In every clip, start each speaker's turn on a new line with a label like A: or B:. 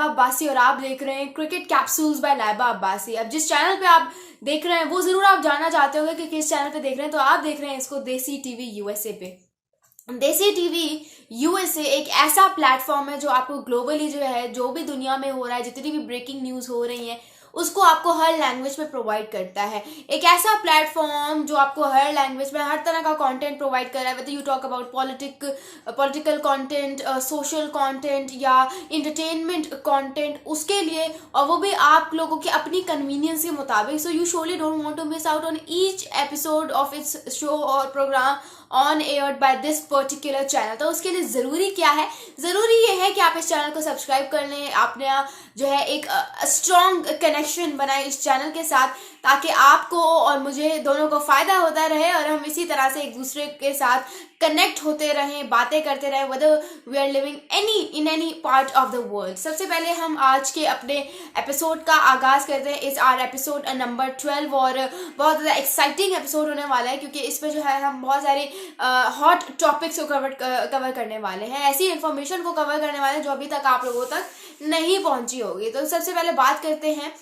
A: अब्बासी और आप देख रहे हैं cricket capsules by Laiba Abbasi. अब जिस चैनल पे आप देख रहे हैं वो जरूर आप जानना चाहते होंगे कि किस चैनल पे देख रहे हैं, तो आप देख रहे हैं इसको देसी टीवी यूएसए पे। देसी टीवी यूएसए एक ऐसा प्लेटफॉर्म है जो आपको ग्लोबली जो है, जो भी दुनिया में हो रहा है, जितनी भी ब्रेकिंग न्यूज हो रही है उसको आपको हर लैंग्वेज में प्रोवाइड करता है। एक ऐसा प्लेटफॉर्म जो आपको हर लैंग्वेज में हर तरह का कंटेंट प्रोवाइड कर रहा है, whether you talk about political content, social content या इंटरटेनमेंट कंटेंट, उसके लिए, और वो भी आप लोगों के अपनी कन्वीनियंस के मुताबिक। So you surely don't want to miss out on each episode of its show और program on air by this particular channel. तो उसके लिए ज़रूरी क्या है? ज़रूरी ये है कि आप इस चैनल को सब्सक्राइब कर लें, आपने जो है एक स्ट्रॉन्ग कनेक्शन बनाए इस चैनल के साथ, ताकि आपको और मुझे दोनों को फ़ायदा होता रहे और हम इसी तरह से एक दूसरे के साथ कनेक्ट होते रहें, बातें करते रहें, whether we are living in any part of the world. सबसे पहले हम आज के अपने एपिसोड का आगाज़ करते हैं। इस आर एपिसोड नंबर 12 और बहुत ज़्यादा एक्साइटिंग एपिसोड होने वाला है, क्योंकि इस पर जो है हम बहुत सारे हॉट टॉपिक्स को कवर करने वाले हैं, ऐसी इन्फॉर्मेशन को कवर करने वाले हैं जो अभी तक आप लोगों तक नहीं पहुंची होगी। तो सबसे पहले बात करते हैं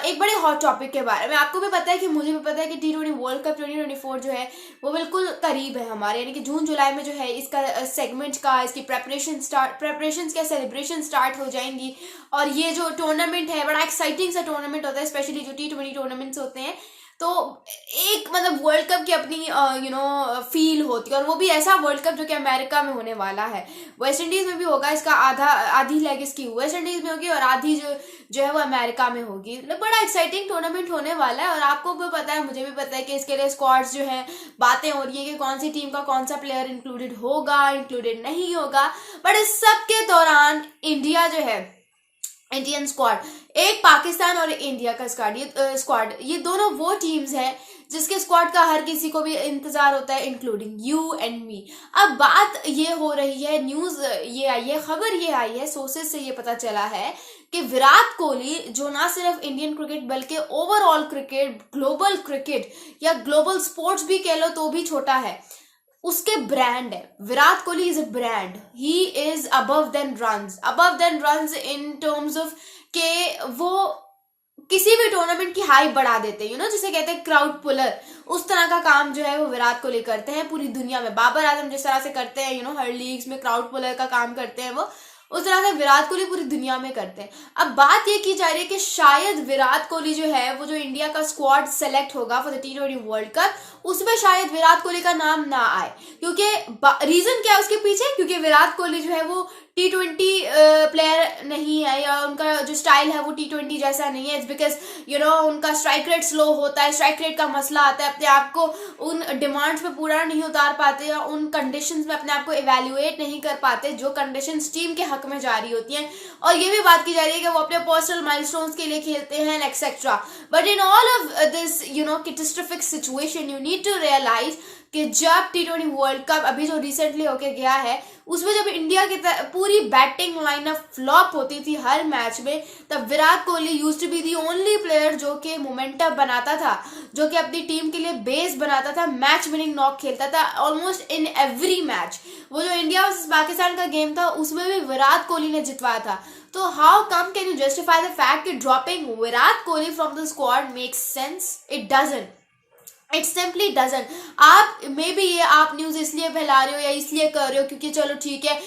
A: एक बड़े हॉट टॉपिक के बारे में। आपको भी पता है कि मुझे भी पता है कि T20 वर्ल्ड कप 2024 जो है वो बिल्कुल करीब है हमारे, यानी कि जून जुलाई में जो है इसका सेगमेंट का, इसकी प्रेपरेशन क्या सेलिब्रेशन स्टार्ट हो जाएंगी। और ये जो टूर्नामेंट है बड़ा एक्साइटिंग सा टूर्नामेंट होता है, स्पेशली जो T20 टूर्नामेंट्स होते हैं। तो एक मतलब वर्ल्ड कप की अपनी फील होती है, और वो भी ऐसा वर्ल्ड कप जो कि अमेरिका में होने वाला है। वेस्ट इंडीज में भी होगा, इसका आधी लेग इसकी वेस्ट इंडीज में होगी और आधी जो है वो अमेरिका में होगी। बड़ा एक्साइटिंग टूर्नामेंट होने वाला है, और आपको भी पता है, मुझे भी पता है कि इसके लिए स्क्वाड्स जो है, बातें हो रही है कि कौन सी टीम का कौन सा प्लेयर इंक्लूडेड होगा, इंक्लूडेड नहीं होगा। बट इस सब के दौरान इंडिया जो है, इंडियन स्क्वाड, एक पाकिस्तान और इंडिया का स्क्वाड, ये दोनों वो टीम्स हैं जिसके स्क्वाड का हर किसी को भी इंतजार होता है, इंक्लूडिंग यू एंड मी। अब बात ये हो रही है, न्यूज ये आई है, खबर ये आई है, सोर्सेज से ये पता चला है कि विराट कोहली, जो ना सिर्फ इंडियन क्रिकेट बल्कि ओवरऑल क्रिकेट, ग्लोबल क्रिकेट या ग्लोबल स्पोर्ट्स भी कह लो तो भी छोटा है, उसके ब्रांड है। Virat Kohli is a brand, he is above than runs in terms of के वो किसी भी टूर्नामेंट की हाइप बढ़ा देते हैं, जिसे कहते हैं क्राउड पुलर। उस तरह का काम जो है वो विराट कोहली करते हैं पूरी दुनिया में। बाबर आजम जिस तरह से करते हैं, हर लीग्स में क्राउड पुलर का काम करते हैं, वो उस तरह से विराट कोहली पूरी दुनिया में करते हैं। अब बात ये की जा रही है कि शायद विराट कोहली जो है, वो जो इंडिया का स्क्वाड सेलेक्ट होगा for the T20 world cup, उसमें शायद विराट कोहली का नाम ना आए। क्योंकि रीजन क्या है उसके पीछे? क्योंकि विराट कोहली जो है वो T20 प्लेयर नहीं है, या उनका जो स्टाइल है वो T20 जैसा नहीं है। इट्स बिकॉज उनका स्ट्राइक रेट स्लो होता है, स्ट्राइक रेट का मसला आता है, अपने आप को उन डिमांड्स पे पूरा नहीं उतार पाते, या उन कंडीशंस में अपने आप को इवेल्युएट नहीं कर पाते जो कंडीशंस टीम के हक में जारी होती हैं। और ये भी बात की जा रही है कि वो अपने पर्सनल माइलस्टोन्स के लिए खेलते हैं etcetera. But in all of this catastrophic situation, you need to realise कि जब T20 वर्ल्ड कप अभी जो रिसेंटली होके गया है, उसमें जब इंडिया की पूरी बैटिंग लाइनअप फ्लॉप होती थी हर मैच में, तब Virat Kohli used to be the only player जो कि मोमेंटम बनाता था, जो कि अपनी टीम के लिए बेस बनाता था, मैच विनिंग नॉक खेलता था ऑलमोस्ट इन एवरी मैच। वो जो इंडिया वर्सेस पाकिस्तान का गेम था उसमें भी विराट कोहली ने जितवाया था। तो how come can you justify the fact कि dropping Virat Kohli from the squad makes sense? It doesn't, it simply doesn't. आप मे बी ये आप न्यूज इसलिए फैला रहे हो या इसलिए कर रहे हो क्योंकि चलो ठीक है,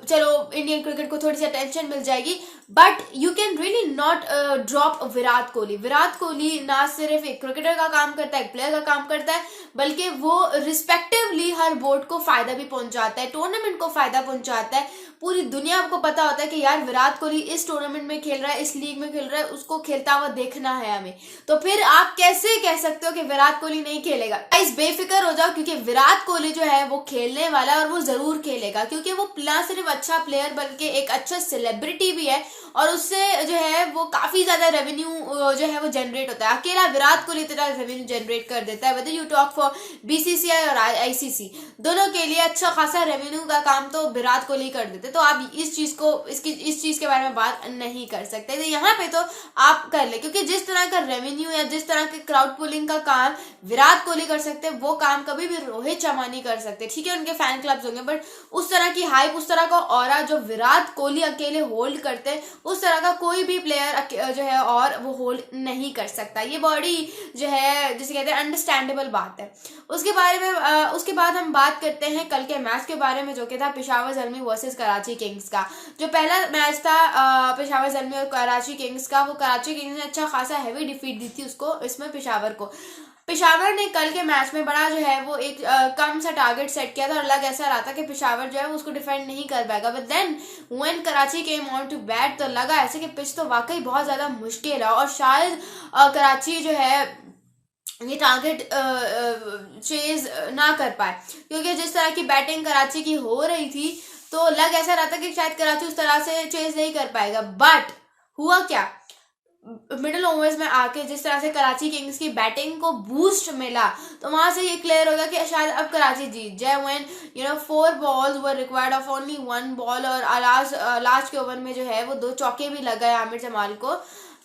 A: चलो इंडियन क्रिकेट को थोड़ी सी अटेंशन मिल जाएगी, but you can really not drop Virat Kohli. Virat Kohli ना सिर्फ एक क्रिकेटर का काम करता है, एक प्लेयर का काम करता है, बल्कि वो रिस्पेक्टिवली हर बोर्ड को फायदा भी पहुंचाता है, टूर्नामेंट को फायदा पहुंचाता है। पूरी दुनिया को पता होता है कि यार विराट कोहली इस टूर्नामेंट में खेल रहा है, इस लीग में खेल रहा है, उसको खेलता हुआ देखना है हमें। तो फिर आप कैसे कह सकते हो कि विराट कोहली नहीं खेलेगा? इस बेफिक्र हो जाओ, क्योंकि विराट कोहली जो है वो खेलने वाला है और वो जरूर खेलेगा, क्योंकि वो ना सिर्फ अच्छा प्लेयर बल्कि एक अच्छा सेलिब्रिटी भी है, और उससे जो है वो काफी ज्यादा रेवेन्यू जो है वो जनरेट होता है। अकेला विराट कोहली इतना रेवेन्यू जनरेट कर देता है। Whether you talk for BCCI और आईसीसी, दोनों के लिए अच्छा खासा रेवेन्यू का काम तो विराट कोहली कर देते। तो आप इस चीज के बारे में बात नहीं कर सकते। तो यहाँ पे तो आप कर ले, क्योंकि जिस तरह का रेवेन्यू या जिस तरह के क्राउड पुलिंग का काम विराट कोहली कर सकते हैं, वो काम कभी भी रोहित शर्मा नहीं कर सकते। ठीक है, उनके फैन क्लब्स होंगे, बट उस तरह की हाइप, उस तरह का ऑरा जो विराट कोहली अकेले होल्ड करते हैं, उस तरह का कोई भी प्लेयर जो है और वो होल्ड नहीं कर सकता। ये बॉडी जो है जिसे कहते हैं अंडरस्टैंडेबल बात है। उसके बाद हम बात करते हैं कल के मैच के बारे में, जो कि था पेशावर ज़ल्मी वर्सेस कराची किंग्स का। जो पहला मैच था पेशावर ज़ल्मी और कराची किंग्स का, वो कराची किंग्स ने अच्छा खासा हैवी डिफीट दी थी उसको, इसमें पेशावर को। पेशावर ने कल के मैच में बड़ा जो है वो एक कम सा टारगेट सेट किया था और लग ऐसा रहा था कि पेशावर जो है वो उसको डिफेंड नहीं कर पाएगा। But then when Karachi came on to bat, तो लगा ऐसे कि पिच तो वाकई बहुत ज्यादा मुश्किल है और शायद कराची जो है ये टारगेट चेज ना कर पाए, क्योंकि जिस तरह की बैटिंग कराची की हो रही थी तो लग ऐसा रहा था कि शायद कराची उस तरह से चेज नहीं कर पाएगा। बट हुआ क्या, मिडिल ओवर्स में आके जिस तरह से कराची किंग्स की बैटिंग को बूस्ट मिला, तो वहां से ये क्लियर होगा कि शायद अब कराची जीत जाए। When 4 balls were required of only 1 ball, और लास्ट के ओवर में जो है वो 2 चौके भी लग गए आमिर जमाल को।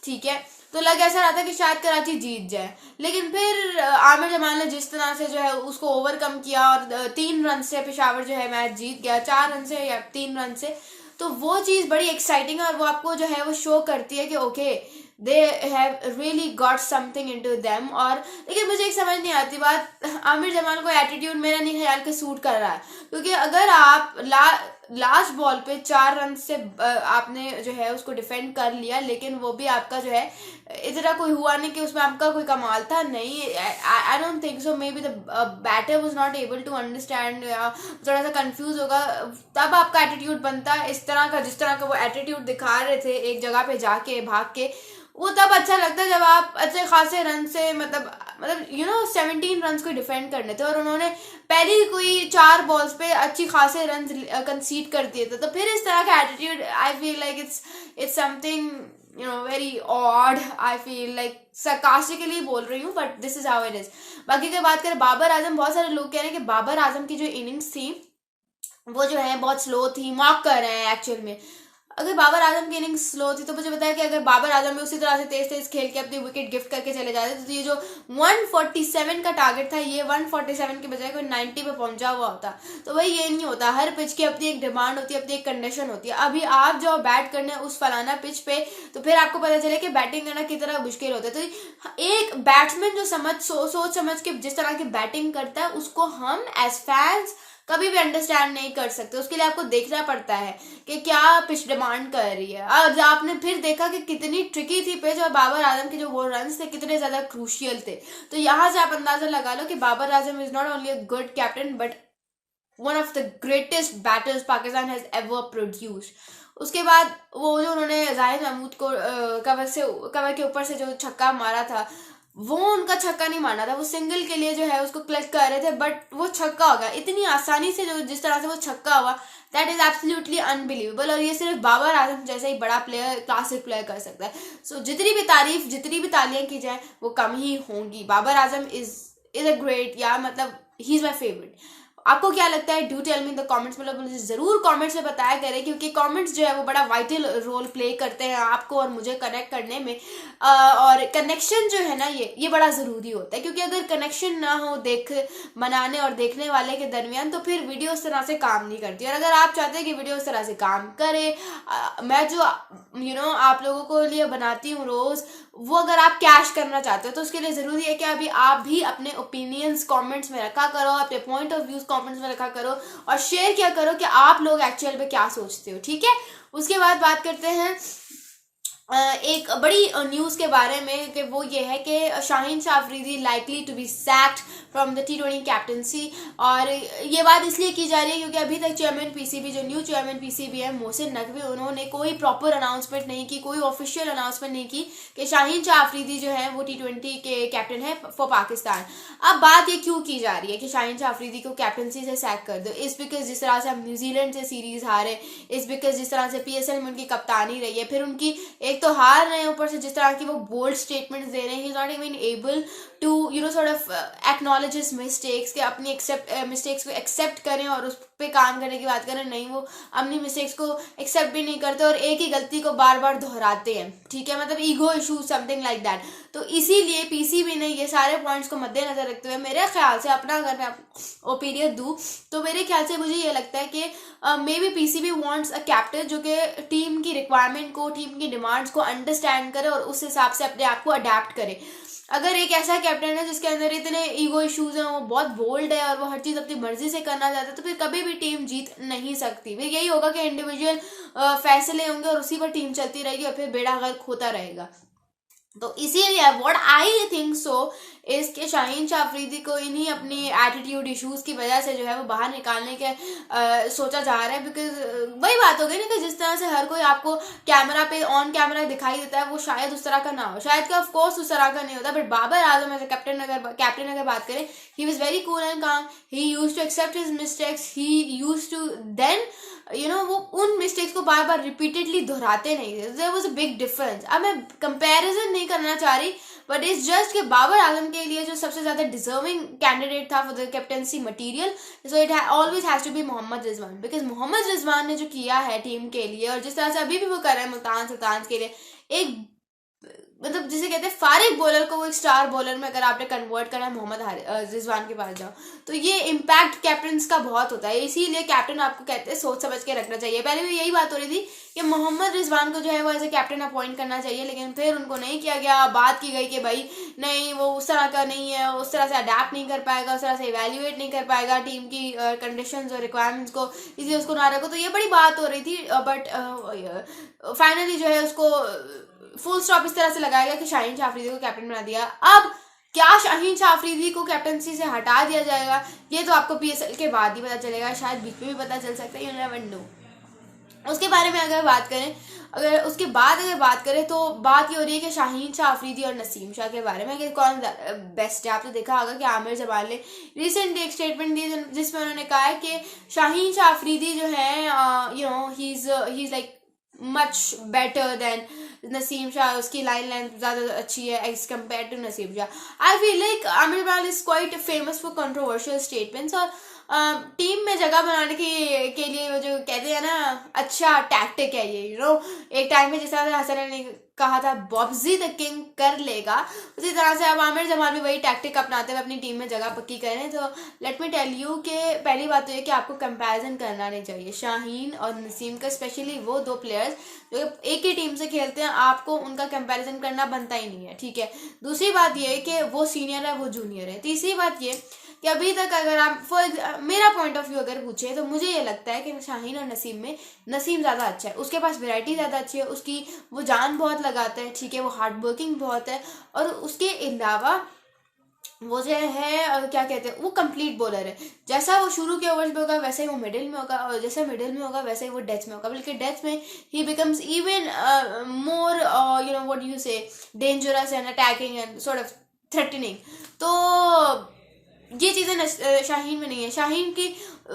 A: ठीक है, तो लग ऐसा रहा था कि शायद कराची जीत जाए, लेकिन फिर आमिर जमाल ने जिस तरह से जो है उसको ओवरकम किया और 3 रन से पेशावर जो है मैच जीत गया, 4 रन से या 3 रन से। तो वो चीज बड़ी एक्साइटिंग है और वो आपको जो है वो शो करती है कि okay they have really got something into them. और लेकिन मुझे एक समझ नहीं आती बात, आमिर जमाल को एटीट्यूड मेरा नहीं ख्याल के सूट कर रहा है, क्योंकि अगर आप लास्ट बॉल पे 4 रन से आपने जो है उसको डिफेंड कर लिया, लेकिन वो भी आपका जो है इतना कोई हुआ नहीं कि उसमें आपका कोई कमाल था नहीं। I don't think so, maybe the batter was not able to understand, या थोड़ा सा कंफ्यूज होगा, तब आपका एटीट्यूड बनता है इस तरह का, जिस तरह का वो एटीट्यूड दिखा रहे थे एक जगह पे जाके भाग के। वो तब अच्छा लगता है जब आप अच्छे खासे रन से मतलब 17 रन को डिफेंड करने थे और उन्होंने पहली कोई 4 बॉल्स पे अच्छी खासे रन कंसीड कर दिए थे। तो फिर इस तरह का attitude, I feel like it's something very odd. I feel like sarcastically बोल रही हूँ, but this is how it is. बाकी अगर बात करें बाबर आजम, बहुत सारे लोग कह रहे हैं कि बाबर आजम की जो इनिंग्स थी वो जो है बहुत स्लो थी, मॉक कर रहे हैं एक्चुअल में। अगर बाबर आजम की इनिंग्स स्लो थी तो मुझे बताया कि अगर बाबर आजम भी उसी तरह से तेज तेज खेल के अपनी विकेट गिफ्ट करके चले जाते तो ये जो 147 का टारगेट था, ये 147 के बजाय कोई 90 पे पहुंचा हुआ होता। तो भाई ये नहीं होता, हर पिच की अपनी एक डिमांड होती है, अपनी एक कंडीशन होती है। अभी आप जो बैट करने उस फलाना पिच पे, तो फिर आपको पता चले कि बैटिंग करना कितना मुश्किल होता है। तो एक बैट्समैन जो सोच समझ के जिस तरह की बैटिंग करता है, उसको हम एज फैंस कभी भी अंडरस्टैंड नहीं कर सकते। उसके लिए आपको देखना पड़ता है कि क्या पिच डिमांड कर रही है। और आपने फिर देखा कि कितनी ट्रिकी थी पिच और बाबर आजम के जो वो रन्स थे कितने ज्यादा क्रूशियल थे। तो यहाँ से आप अंदाजा लगा लो कि Babar Azam is not only a good captain but one of the greatest batters Pakistan has ever produced. उसके बाद वो जो उन्होंने जाहिद महमूद को कवर के ऊपर से जो छक्का मारा था, वो उनका छक्का नहीं मारना था, वो सिंगल के लिए जो है उसको क्लिक कर रहे थे, बट वो छक्का हो गया इतनी आसानी से। जो जिस तरह से वो छक्का हुआ, दैट इज एब्सोल्युटली अनबिलीवेबल। और ये सिर्फ बाबर आजम जैसा ही बड़ा प्लेयर, क्लासिक प्लेयर कर सकता है। सो जितनी भी तारीफ, जितनी भी तालियां की जाए वो कम ही होंगी। Babar Azam is a great, या मतलब ही इज माई फेवरेट। आपको क्या लगता है, do tell me in the comments. मतलब मुझे जरूर कमेंट्स में बताया करें, क्योंकि कमेंट्स जो है वो बड़ा वाइटल रोल प्ले करते हैं आपको और मुझे कनेक्ट करने में। और कनेक्शन जो है ना, ये बड़ा जरूरी होता है, क्योंकि अगर कनेक्शन ना हो बनाने और देखने वाले के दरमियान, तो फिर वीडियो उस तरह से काम नहीं करती। और अगर आप चाहते हैं कि वीडियो उस तरह से काम करे, मैं जो आप लोगों को लिए बनाती हूँ रोज, वो अगर आप कैश करना चाहते हो तो उसके लिए जरूरी है कि अभी आप भी अपने ओपिनियंस कमेंट्स में रखा करो, अपने पॉइंट ऑफ व्यूज कमेंट्स में रखा करो और शेयर किया करो कि आप लोग एक्चुअल में क्या सोचते हो। ठीक है, उसके बाद बात करते हैं एक बड़ी न्यूज़ के बारे में कि वो ये है कि Shaheen Shah Afridi likely to be sacked from the T20 captaincy. और ये बात इसलिए की जा रही है क्योंकि अभी तक चेयरमैन पीसीबी, जो न्यू चेयरमैन पीसीबी है मोहसिन नकवी, उन्होंने कोई प्रॉपर अनाउंसमेंट नहीं की, कोई ऑफिशियल अनाउंसमेंट नहीं की कि शाहीन शाह अफरीदी जो है वो T20 के कैप्टन है फॉर पाकिस्तान। अब बात ये क्यों की जा रही है कि शाहीन शाह अफरीदी को कैप्टनसी से सैक कर दो? इस बिकॉज जिस तरह से हम न्यूजीलैंड से सीरीज हारे, इस बिकॉज जिस तरह से PSL में उनकी कप्तानी रही है, फिर उनकी एक तो हार रहे हैं, ऊपर से जिस तरह की वो बोल्ड स्टेटमेंट्स दे रहे हैं, he is not even able to sort of acknowledge his mistakes, के अपनी मिस्टेक्स को एक्सेप्ट करें और उस पे काम करने की बात करें। नहीं, वो अपनी मिस्टेक्स को एक्सेप्ट भी नहीं करते और एक ही गलती को बार बार दोहराते हैं, ठीक है, मतलब ego issue something like that. तो इसीलिए पीसीबी ने ये सारे पॉइंट्स को मद्देनजर रखते हुए, मेरे ख्याल से अपना अगर मैं ओपिनियन दूं तो मेरे ख्याल से मुझे ये लगता है कि may be PCB wants a captain जो कि टीम की रिक्वायरमेंट को, टीम की डिमांड्स को अंडरस्टैंड करे और उस हिसाब से अपने आप को अडेप्ट करे। अगर एक ऐसा कैप्टन है जिसके अंदर इतने ईगो इश्यूज हैं, वो बहुत बोल्ड है और वो हर चीज़ अपनी मर्जी से करना चाहता है, तो फिर कभी भी टीम जीत नहीं सकती। फिर यही होगा कि इंडिविजुअल फैसले होंगे और उसी पर टीम चलती रहेगी और फिर बेड़ा गर्क होता रहेगा। तो इसीलिए व्हाट आई थिंक सो इस के शाहीन शाह अफरीदी को इन्हीं अपनी एटीट्यूड इश्यूज की वजह से जो है वो बाहर निकालने के सोचा जा रहा है। बिकॉज वही बात हो गई ना कि जिस तरह से हर कोई आपको कैमरा पे ऑन कैमरा दिखाई देता है, वो शायद उस तरह का ना हो, शायद का ऑफ कोर्स उस तरह का नहीं होता। But Babar Azam as captain अगर बात करें, he was very cool and calm, he used to accept his mistakes, he used to then वो उन मिस्टेक्स को बार बार रिपीटेडली दोहराते नहीं थे। There was a big difference. अब मैं कंपैरिजन नहीं करना चाह रही, बट इट्स जस्ट कि बाबर आजम के लिए जो सबसे ज्यादा डिजर्विंग कैंडिडेट था for the captaincy material, so it always has to be Mohammad Rizwan. Because Mohammad Rizwan ने जो किया है टीम के लिए और जिस तरह से अभी भी वो कर रहे हैं मुल्तान सुल्तान के लिए, एक मतलब जिसे कहते हैं फारिग बॉलर को वो एक स्टार बॉलर में अगर आपने कन्वर्ट करना है, मोहम्मद रिजवान के पास जाओ, तो ये इम्पैक्ट कैप्टन का बहुत होता है। इसीलिए कैप्टन आपको कहते हैं सोच समझ के रखना चाहिए। पहले भी यही बात हो रही थी कि मोहम्मद रिजवान को जो है वो एज ए कैप्टन अपॉइंट करना चाहिए, लेकिन फिर उनको नहीं किया गया। बात की गई कि भाई नहीं, वो उस तरह का नहीं है, उस तरह से अडेप्ट नहीं कर पाएगा, उस तरह से इवेल्युएट नहीं कर पाएगा टीम की कंडीशंस और रिक्वायरमेंट्स को, इसलिए उसको ना रखो। तो ये बड़ी बात हो रही थी, बट फाइनली जो है उसको फुल स्टॉप इस तरह से लगाया गया कि शाहीन शाह अफरीदी को कैप्टन बना दिया। अब क्या शाहीन शाह अफरीदी को कैप्टनसी से हटा दिया जाएगा, ये तो आपको PSL के बाद ही पता चलेगा, शायद बीच में भी पता चल सकता है, यू नेवर नो। उसके बारे में अगर बात करें, उसके बाद अगर बात करें तो बात ये हो रही है कि शाहीन शाह अफरीदी और नसीम शाह के बारे में कि कौन बेस्ट है। आपने देखा होगा कि आमिर जमाल ने रिसेंटली एक स्टेटमेंट दी जिसमें उन्होंने कहा है कि शाहीन शाह अफरीदी जो है he is like much better than Naseem Shah. उसकी लाइन लेंथ ज़्यादा अच्छी है as compare to Naseem Shah. I feel like Aamir Jamal is quite famous for controversial statements और टीम में जगह बनाने के लिए वो जो कहते हैं ना, अच्छा टैक्टिक है ये। एक टाइम में जिस तरह से हसन ने कहा था बॉब्जी द किंग कर लेगा, उसी तरह से अब आमिर जमाल भी वही टैक्टिक अपनाते हुए अपनी टीम में जगह पक्की करें। तो लेट मी टेल यू कि पहली बात तो ये कि आपको कंपैरिजन करना नहीं चाहिए शाहीन और नसीम का, स्पेशली वो दो प्लेयर्स जो एक ही टीम से खेलते हैं, आपको उनका कंपैरिजन करना बनता ही नहीं है, ठीक है। दूसरी बात ये है कि वो सीनियर है, वो जूनियर है। तीसरी बात ये कि अभी तक अगर आप मेरा पॉइंट ऑफ व्यू अगर पूछे तो मुझे ये लगता है कि शाहीन और नसीम में नसीम ज़्यादा अच्छा है, उसके पास वैरायटी ज़्यादा अच्छी है, उसकी वो जान बहुत लगाता है, ठीक है, वो हार्ड वर्किंग बहुत है, और उसके अलावा वो जो है क्या कहते हैं, वो कंप्लीट बॉलर है। जैसा वो शुरू के ओवर्स में होगा वैसे ही वो मिडिल में होगा, और जैसे मिडिल में होगा वैसे ही वो डेथ में होगा, बल्कि डेथ में he becomes even more what you say dangerous and attacking and sort of threatening. तो ये चीज़ें शाहीन में नहीं है। शाहीन की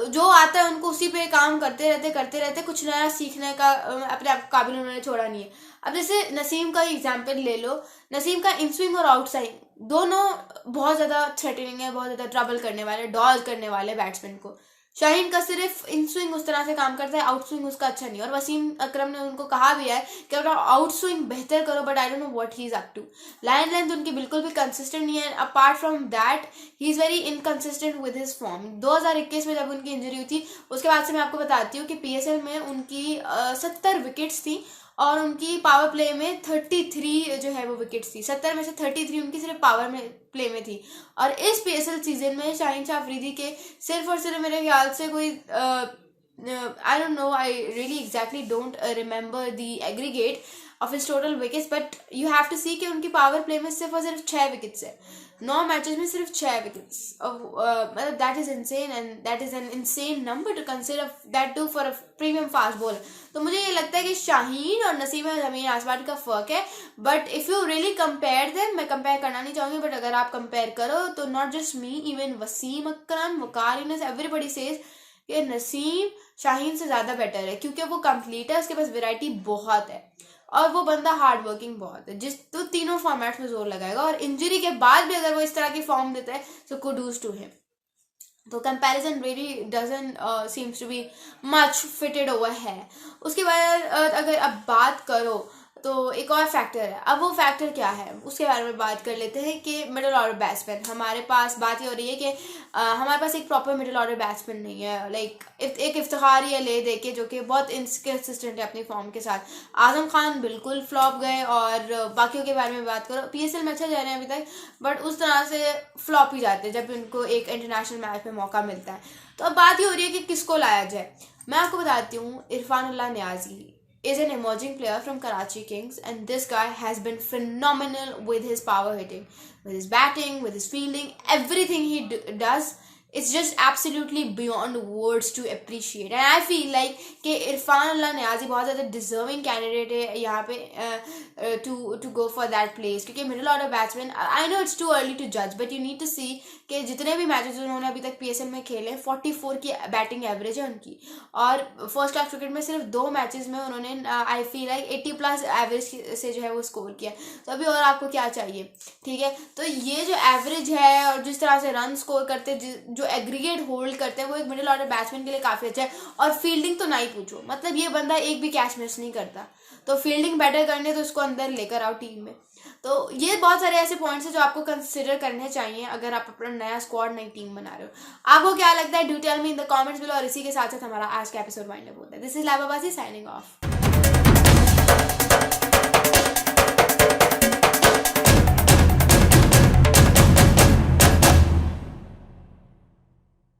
A: जो आता है उनको उसी पे काम करते रहते कुछ नया सीखने का अपने आप काबिल उन्होंने छोड़ा नहीं है। अब जैसे नसीम का एग्जाम्पल ले लो, नसीम का इन स्विंग और आउट स्विंग दोनों बहुत ज़्यादा थ्रेटनिंग है, बहुत ज़्यादा ट्रबल करने वाले, डॉज करने वाले बैट्समैन को। शाहीन का सिर्फ इन स्विंग उस तरह से काम करता है, आउट स्विंग उसका अच्छा नहीं। और वसीम अकरम ने उनको कहा भी है कि अगर आउट स्विंग बेहतर करो, but I don't know what he is up to. Line length उनकी बिल्कुल भी कंसिस्टेंट नहीं है। Apart from that he is very inconsistent with his form. 2021 में जब उनकी इंजरी हुई थी, उसके बाद से मैं आपको बताती हूँ कि PSL में उनकी 70 विकेट्स थी और उनकी पावर प्ले में 33 जो है वो विकेट्स थी। 70 में से 33 उनकी सिर्फ पावर में प्ले में थी। और इस PSL सीजन में शाहीन शाह अफरीदी के सिर्फ और सिर्फ मेरे ख्याल से कोई I don't know, I really exactly don't remember the aggregate, of his total wickets, but you have to see कि उनकी पावर प्ले में सिर्फ और सिर्फ 6 विकेट्स है, 9 मैचेस में सिर्फ 6 विकेट्स। मतलब that is insane and that is an insane number to consider, that too for a premium fast bowler. तो मुझे ये लगता है कि शाहीन और नसीम में ज़मीन आसमान का फ़र्क है, but if you really compare them, मैं कंपेयर करना नहीं चाहूँगी, बट अगर आप कंपेयर करो तो not just me, even Wasim Akram, Waqar Younis, everybody says कि नसीम शाहीन से ज़्यादा बेटर है, क्योंकि वो कंप्लीट है, उसके पास वैरायटी बहुत है और वो बंदा हार्ड वर्किंग बहुत है, जिस तो तीनों फॉर्मेट्स में जोर लगाएगा। और इंजरी के बाद भी अगर वो इस तरह की फॉर्म देता है तो कुडूस टू हिम। तो comparison really doesn't seems to be much fitted over है। उसके बाद अगर अब बात करो तो एक और फैक्टर है। अब वो फैक्टर क्या है उसके बारे में बात कर लेते हैं कि मिडिल ऑर्डर बैट्समैन, हमारे पास बात ये हो रही है कि हमारे पास एक प्रॉपर मिडिल ऑर्डर बैट्समैन नहीं है। लाइक एक इफ्तिखार ये ले दे के जो कि बहुत इनकंसिस्टेंट है अपनी फॉर्म के साथ। आजम खान बिल्कुल फ्लॉप गए, और बाकियों के बारे में बात करो, PSL में अच्छा जा रहे हैं अभी तक, बट उस तरह से फ्लॉप ही जाते हैं जब उनको एक इंटरनेशनल मैच में मौका मिलता है। तो अब बात ये हो रही है कि किसको लाया जाए। मैं आपको बताती हूँ, Irfanullah Niazi is an emerging player from Karachi Kings, and this guy has been phenomenal with his power hitting, with his batting, with his fielding, everything he does. It's just absolutely beyond words to appreciate, and I feel like कि इरफानुल्लाह नियाजी बहुत ज़्यादा deserving candidate है यहाँ पे to go for that place, क्योंकि middle order batsman, I know it's too early to जज, but you need to see कि जितने भी मैचेस उन्होंने अभी तक PSL में खेले 44 की बैटिंग एवरेज है उनकी, और फर्स्ट क्लास क्रिकेट में सिर्फ 2 मैचेस में उन्होंने आई फील लाइक 80+ एवरेज से जो है वो स्कोर किया। तो अभी और आपको क्या चाहिए, ठीक है। तो ये जो एवरेज है और जिस तरह से रन स्कोर करते, जो एग्रीगेट होल्ड करते हैं, वो एक मिडिल ऑर्डर बैट्समैन के लिए काफ़ी अच्छा है। और फील्डिंग तो नहीं पूछो, मतलब ये बंदा एक भी कैच मिस नहीं करता, तो फील्डिंग बेटर करने तो उसको अंदर लेकर आओ टीम में। तो ये बहुत सारे ऐसे पॉइंट्स हैं जो आपको कंसिडर करने चाहिए अगर आप अपना नया स्क्वाड, नई टीम बना रहे हो। आपको क्या लगता है, do tell me in the comments below. और इसी के साथ साथ हमारा आज का एपिसोड वाइंड अप होता है। दिस इज लाइबा बासी साइनिंग ऑफ।